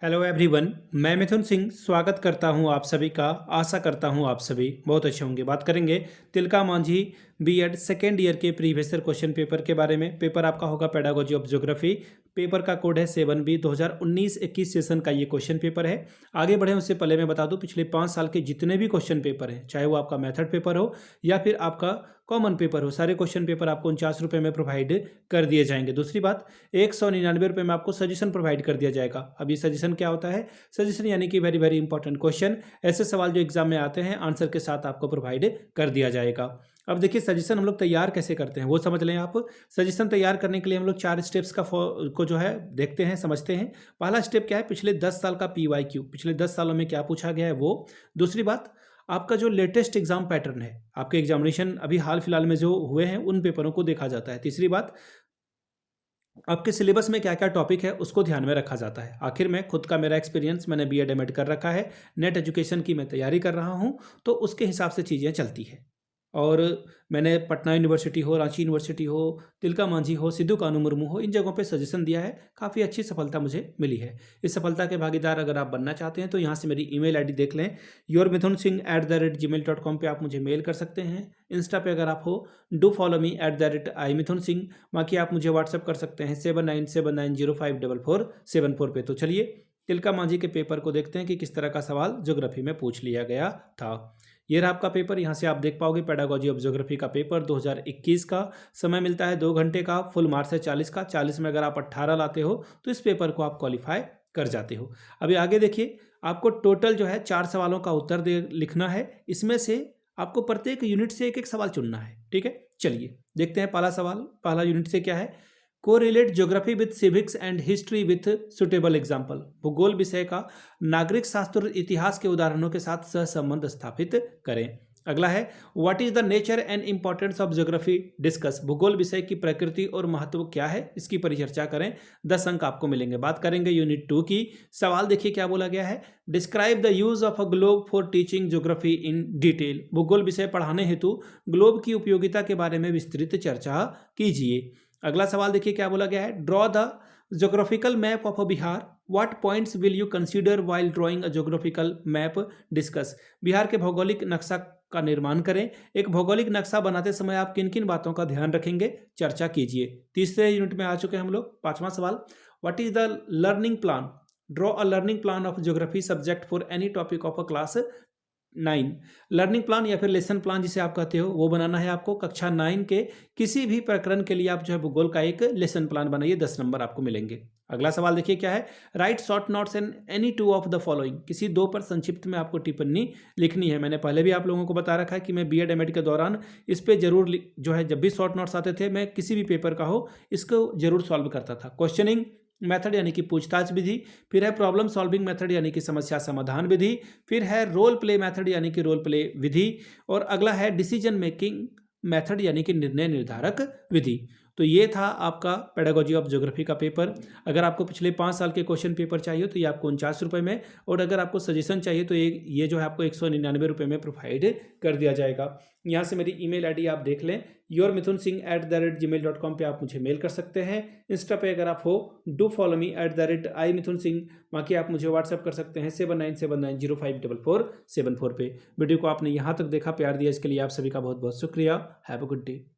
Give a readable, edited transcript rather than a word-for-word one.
Hello everyone, मैं मिथुन सिंह स्वागत करता हूं आप सभी का। आशा करता हूं आप सभी बहुत अच्छे होंगे। बात करेंगे Tilka Manjhi BEd second year के प्रीवियस ईयर क्वेश्चन पेपर के बारे में। पेपर आपका होगा पेडागोजी ऑफ ज्योग्राफी। पेपर का कोड है 7B। 2019-21 सेशन का ये क्वेश्चन पेपर है। आगे बढ़े उससे पहले मैं बता दूं, पिछले 5 साल के जितने भी क्वेश्चन पेपर हैं, चाहे वो आपका मेथड पेपर हो या फिर आपका कॉमन पेपर हो, सारे क्वेश्चन पेपर आपको 49 रुपये में प्रोवाइड कर दिए जाएंगे। दूसरी बात, 199 रुपये में आपको सजेशन प्रोवाइड कर दिया जाएगा। अब ये सजेशन क्या होता है? सजेशन यानी कि वेरी वेरी इंपॉर्टेंट क्वेश्चन, ऐसे सवाल जो एग्जाम में आते हैं आंसर के साथ आपको प्रोवाइड कर दिया जाएगा। अब देखिए सजेशन हम लोग तैयार कैसे करते हैं वो समझ लें आप। सजेशन तैयार करने के लिए हम लोग 4 स्टेप्स को जो है देखते हैं, समझते हैं। पहला स्टेप क्या है? पिछले 10 साल का PYQ, पिछले 10 सालों में क्या पूछा गया है वो। दूसरी बात, आपका जो लेटेस्ट एग्जाम पैटर्न है, आपके एग्जामिनेशन अभी हाल फिलहाल में जो हुए हैं उन पेपरों को देखा जाता है। तीसरी बात, आपके सिलेबस में क्या क्या टॉपिक है उसको ध्यान में रखा जाता है। आखिर में खुद का मेरा एक्सपीरियंस, मैंने बीएड एमएड कर रखा है, नेट एजुकेशन की मैं तैयारी कर रहा हूँ, तो उसके हिसाब से चीज़ें चलती है। और मैंने पटना यूनिवर्सिटी हो, रांची यूनिवर्सिटी हो, तिलका मांझी हो, सिद्धू कानू मुर्मू हो, इन जगहों पे सजेशन दिया है। काफ़ी अच्छी सफलता मुझे मिली है। इस सफलता के भागीदार अगर आप बनना चाहते हैं तो यहाँ से मेरी ईमेल आईडी देख लें, yourmithunsingh@gmail.com पे आप मुझे मेल कर सकते हैं। इंस्टा पे अगर आप हो, डू फॉलो मी @imithunsingh। बाकी आप मुझे व्हाट्सअप कर सकते हैं 7979054474 पे। तो चलिए तिलका मांझी के पेपर को देखते हैं कि किस तरह का सवाल ज्योग्राफी में पूछ लिया गया था। ये रहा आपका पेपर, यहाँ से आप देख पाओगे पेडागोजी ऑफ ज्योग्राफी का पेपर 2021 का। समय मिलता है 2 घंटे का, फुल मार्क्स है 40 का। 40 में अगर आप 18 लाते हो तो इस पेपर को आप क्वालिफाई कर जाते हो। अभी आगे देखिए, आपको टोटल जो है 4 सवालों का उत्तर लिखना है। इसमें से आपको प्रत्येक यूनिट से एक एक सवाल चुनना है। ठीक है, चलिए देखते हैं पहला सवाल। पहला यूनिट से क्या है? Correlate geography with civics and history with suitable example. भूगोल विषय का नागरिक शास्त्र और इतिहास के उदाहरणों के साथ सहसंबंध स्थापित करें। अगला है what is the nature and importance of geography discuss. भूगोल विषय की प्रकृति और महत्व क्या है, इसकी परिचर्चा करें। 10 अंक आपको मिलेंगे। बात करेंगे यूनिट 2 की। सवाल देखिए क्या बोला गया है। Describe the use of a globe for teaching geography in detail. भूगोल विषय पढ़ाने हेतु ग्लोब की उपयोगिता के बारे में विस्तृत चर्चा कीजिए। अगला सवाल देखिए क्या बोला गया है। Draw the geographical map of a Bihar. What points will you consider while drawing a geographical map discuss. Bihar के भौगोलिक नक्शा का निर्माण करें। एक भौगोलिक नक्शा बनाते समय आप किन किन बातों का ध्यान रखेंगे, चर्चा कीजिए। तीसरे यूनिट में आ चुके हैं हम लोग। 5वां सवाल, what is the learning plan. Draw a learning plan of geography subject for any topic of a class 9। Learning plan या फिर लेसन प्लान जिसे आप कहते हो वो बनाना है आपको। कक्षा 9 के किसी भी प्रकरण के लिए आप जो है भूगोल का एक लेसन प्लान बनाइए, 10 नंबर आपको मिलेंगे। अगला सवाल देखिए क्या है। Right short notes and any 2 of the following. किसी 2 पर संक्षिप्त में आपको टिप्पणी लिखनी है। मैंने पहले भी आप लोगों को बता रखा है कि मैं बीएड एमएड के दौरान इस पे जरूर जो है, जब भी शॉर्ट नोट्स आते थे मैं किसी भी पेपर का हो इसको जरूर सॉल्व करता था। क्वेश्चनिंग मेथड यानी कि पूछताछ विधि, फिर है प्रॉब्लम सॉल्विंग मेथड यानी कि समस्या समाधान विधि, फिर है रोल प्ले मेथड यानी कि रोल प्ले विधि, और अगला है डिसीजन मेकिंग मेथड यानी कि निर्णय निर्धारक विधि। तो ये था आपका पेडागोजी ऑफ ज्योग्राफी का पेपर। अगर आपको पिछले 5 साल के क्वेश्चन पेपर चाहिए तो ये आपको 49 रुपये में, और अगर आपको सजेशन चाहिए तो ये जो है आपको 199 रुपये में प्रोवाइड कर दिया जाएगा। यहाँ से मेरी ईमेल आईडी आप देख लें, yourmithunsingh@gmail.com पे आप मुझे मेल कर सकते हैं। इंस्टा पे अगर आप हो, डू फॉलो मी @imithunsingh। बाकी आप मुझे व्हाट्सअप कर सकते हैं 7979054474 पे। वीडियो को आपने यहाँ तक देखा, प्यार दिया, इसके लिए आप सभी का बहुत बहुत शुक्रिया। Have a good day.